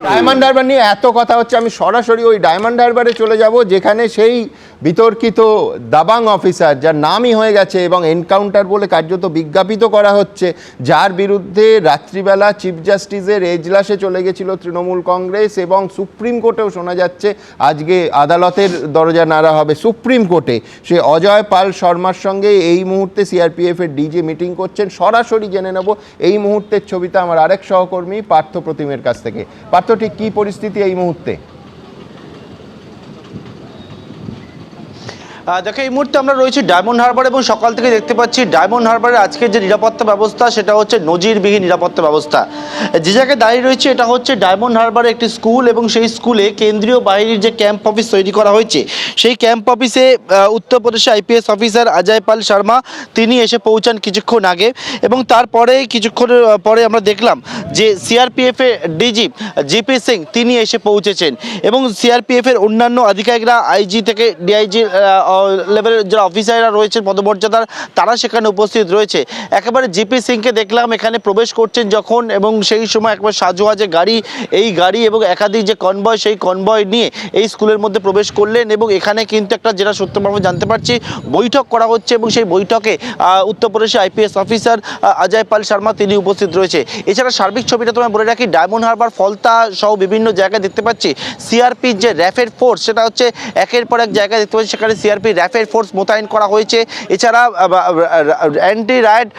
Diamond Harbour নিয়ে এত কথা হচ্ছে, আমি সরাসরি ওই ডায়মন্ড হারবারে চলে যাব, যেখানে সেই বিতর্কিত দাবাং অফিসার, যার নামই হয়ে গেছে এবং এনকাউন্টার বলে কার্যত বিজ্ঞাপিত করা হচ্ছে, যার বিরুদ্ধে রাত্রিবেলা চিফ জাস্টিসের এজলাসে চলে গেছিল তৃণমূল কংগ্রেস, এবং সুপ্রিম কোর্টেও শোনা যাচ্ছে আজকে আদালতের দরজা নাড়া হবে সুপ্রিম কোর্টে। সে অজয় পাল শর্মার সঙ্গে এই মুহূর্তে সিআরপিএফের ডিজি মিটিং করছেন। সরাসরি জেনে নেব এই মুহূর্তের ছবিটা আমার আরেক সহকর্মী পার্থ প্রতিমের কাছ থেকে। পার্থ, ঠিক কী পরিস্থিতি এই মুহূর্তে? দেখো, এই মুহূর্তে আমরা রয়েছি ডায়মন্ড হারবার এবং সকাল থেকে দেখতে পাচ্ছি ডায়মন্ড হারবারের আজকের যে নিরাপত্তা ব্যবস্থা সেটা হচ্ছে নজিরবিহীন নিরাপত্তা ব্যবস্থা। যে জায়গায় দাঁড়িয়ে রয়েছে এটা হচ্ছে ডায়মন্ড হারবারের একটি স্কুল, এবং সেই স্কুলে কেন্দ্রীয় বাহিনীর যে ক্যাম্প অফিস তৈরি করা হয়েছে, সেই ক্যাম্প অফিসে উত্তরপ্রদেশে আইপিএস অফিসার অজয় পাল শর্মা তিনি এসে পৌঁছান কিছুক্ষণ আগে, এবং তারপরে কিছুক্ষণ পরে আমরা দেখলাম যে সিআরপিএফের ডিজি জিপি সিং তিনি এসে পৌঁছেছেন, এবং সিআরপিএফের অন্যান্য আধিকারিকরা আইজি থেকে ডিআইজি লেভেলের যারা অফিসাররা রয়েছেন পদমর্যাদার, তারা সেখানে উপস্থিত রয়েছে। একেবারে জিপি সিংকে দেখলাম এখানে প্রবেশ করছেন যখন, এবং সেই সময় একবার সাজোয়া যে গাড়ি, এই গাড়ি এবং একাধিক যে কনভয়, সেই কনভয় নিয়ে এই স্কুলের মধ্যে প্রবেশ করলেন, এবং এখানে কিন্তু একটা যেটা সত্যভাবে জানতে পারছি বৈঠক করা হচ্ছে, এবং সেই বৈঠকে উত্তরপ্রদেশে আইপিএস অফিসার অজয় পাল শর্মা তিনি উপস্থিত রয়েছে। এছাড়া সার্বিক ছবিটা তোমায় বলে রাখি, ডায়মন্ড হারবার, ফলতা সহ বিভিন্ন জায়গায় দেখতে পাচ্ছি সিআরপির যে র্যাফের ফোর্স, সেটা হচ্ছে একের পর এক জায়গায় দেখতে পাচ্ছি সেখানে সিআরপি র্যাফের ফোর্স মোতায়েন করা হয়েছে। এছাড়া অ্যান্টি রাইড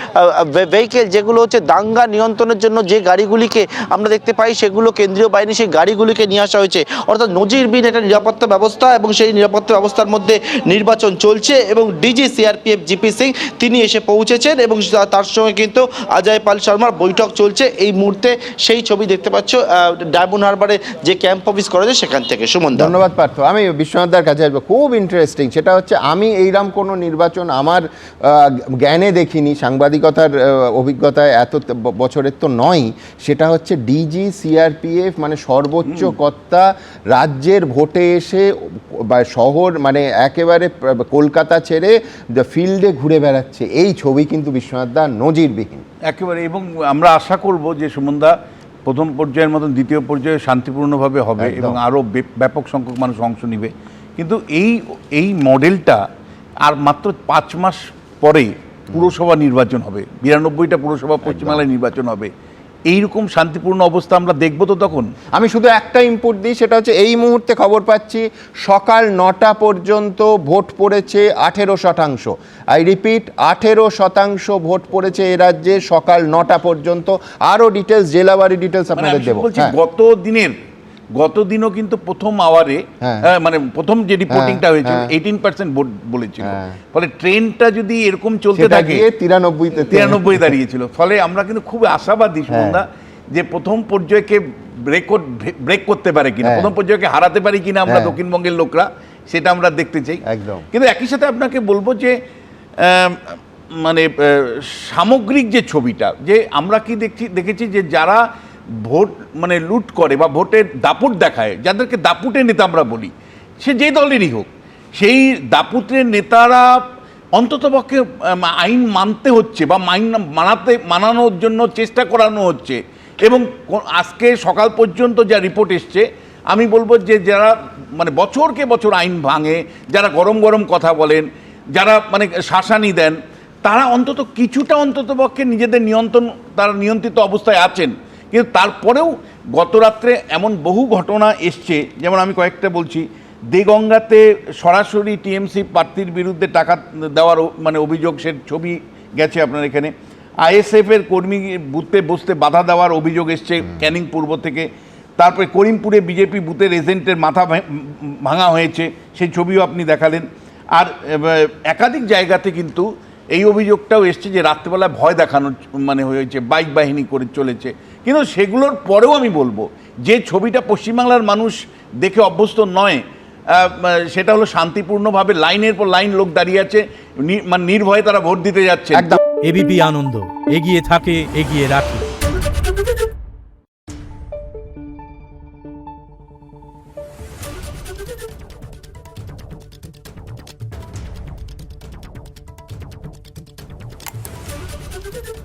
ভেহিকেল, যেগুলো হচ্ছে দাঙ্গা নিয়ন্ত্রণের জন্য যে গাড়িগুলিকে আমরা দেখতে পাই, সেগুলো কেন্দ্রীয় বাহিনী সেই গাড়িগুলিকে নিয়ে আসা হয়েছে। অর্থাৎ নজিরবিহীন একটা নিরাপত্তা ব্যবস্থা, এবং সেই নিরাপত্তা ব্যবস্থার মধ্যে নির্বাচন চলছে, এবং ডিজি সিআরপিএফ জিপি সিং তিনি এসে পৌঁছেছেন, এবং তার সঙ্গে কিন্তু অজয় পাল শর্মার বৈঠক চলছে এই মুহূর্তে। সেই ছবি দেখতে পাচ্ছ ডায়মন্ড হারবারে যে ক্যাম্প অফিস করা যায় সেখান থেকে। সুমন, ধন্যবাদ পার্থ। আমি বিশ্বনাথদার কাছে আসবো। খুব ইন্টারেস্টিং, সেটা হচ্ছে আমি এইরকম কোনো নির্বাচন আমার জ্ঞানে দেখিনি, সাংবাদিকতার অভিজ্ঞতায় এত বছরের তো নয়। সেটা হচ্ছে ডিজি সিআরপিএফ মানে সর্বোচ্চ কর্তা রাজ্যের ভোটে এসে বা শহর মানে একেবারে কলকাতা ছেড়ে ফিল্ডে ঘুরে বেড়াচ্ছে, এই ছবি কিন্তু বিশ্বনাথদা নজিরবিহীন একেবারে। এবং আমরা আশা করব যে সুমনদা প্রথম পর্যায়ের মতন দ্বিতীয় পর্যায়ে শান্তিপূর্ণভাবে হবে এবং আরও ব্যাপক সংখ্যক মানুষ অংশ নেবে। কিন্তু এই মডেলটা আর মাত্র 5 মাস পরে পুরসভা নির্বাচন হবে, 92টা পুরসভা পশ্চিমবাংলায় নির্বাচন হবে। এইরকম শান্তিপূর্ণ অবস্থা আমরা দেখব তো তখন। আমি শুধু একটা ইনপুট দিই, সেটা হচ্ছে এই মুহূর্তে খবর পাচ্ছি সকাল 9টা পর্যন্ত ভোট পড়েছে 18%। আই রিপিট, 18% ভোট পড়েছে এ রাজ্যে সকাল 9টা পর্যন্ত। আরও ডিটেলস, জেলাবাড়ি ডিটেলস আপনাদের দেবো। গত দিনও কিন্তু প্রথম আওয়ারে মানে প্রথম যে রিপোর্টিংটা হয়েছিল 18% ভোট বলেছিল। ফলে ট্রেনটা যদি এরকম চলতে থাকে 93 দাঁড়িয়েছিল। ফলে আমরা কিন্তু খুব আশাবাদী সুমনদা যে প্রথম পর্যায়কে ব্রেক করতে পারে কিনা, প্রথম পর্যায়কে হারাতে পারি কিনা আমরা দক্ষিণবঙ্গের লোকরা, সেটা আমরা দেখতে চাই। কিন্তু একই সাথে আপনাকে বলবো যে মানে সামগ্রিক যে ছবিটা, যে আমরা কি দেখেছি যে যারা ভোট মানে লুট করে বা ভোটের দাপুট দেখায়, যাদেরকে দাপুটের নেতা আমরা বলি, সে যে দলেরই হোক, সেই দাপুটের নেতারা অন্ততপক্ষে আইন মানতে হচ্ছে বা মানানোর জন্য চেষ্টা করানো হচ্ছে। এবং আজকে সকাল পর্যন্ত যা রিপোর্ট এসছে, আমি বলবো যে যারা মানে বছরকে বছর আইন ভাঙে, যারা গরম গরম কথা বলেন, যারা মানে শাসানি দেন, তারা কিছুটা অন্ততপক্ষে নিজেদের তারা নিয়ন্ত্রিত অবস্থায় আছেন। কিন্তু তারপরেও গত রাত্রে এমন বহু ঘটনা এসছে, যেমন আমি কয়েকটা বলছি। দেগঙ্গাতে সরাসরি টিএমসি প্রার্থীর বিরুদ্ধে টাকা দেওয়ার মানে অভিযোগ, সে ছবি গেছে আপনার এখানে। আইএসএফের কর্মী বুথে বসতে বাধা দেওয়ার অভিযোগ এসছে ক্যানিং পূর্ব থেকে। তারপরে করিমপুরে বিজেপি বুথের এজেন্টের মাথা ভাঙা হয়েছে, সেই ছবিও আপনি দেখালেন। আর একাধিক জায়গাতে কিন্তু এই অভিযোগটাও এসছে যে রাত্রেবেলায় ভয় দেখানোর মানে হয়েছে, বাইক বাহিনী করে চলেছে। কিন্তু সেগুলোর পরেও আমি বলবো যে ছবিটা পশ্চিমবাংলার মানুষ দেখে অভ্যস্ত নয়, সেটা হলো শান্তিপূর্ণভাবে লাইনের পর লাইন লোক দাঁড়িয়ে আছে, মানে নির্ভয়ে তারা ভোট দিতে যাচ্ছে। এবিপি আনন্দ, এগিয়ে থাকে, এগিয়ে রাখে। Thank you.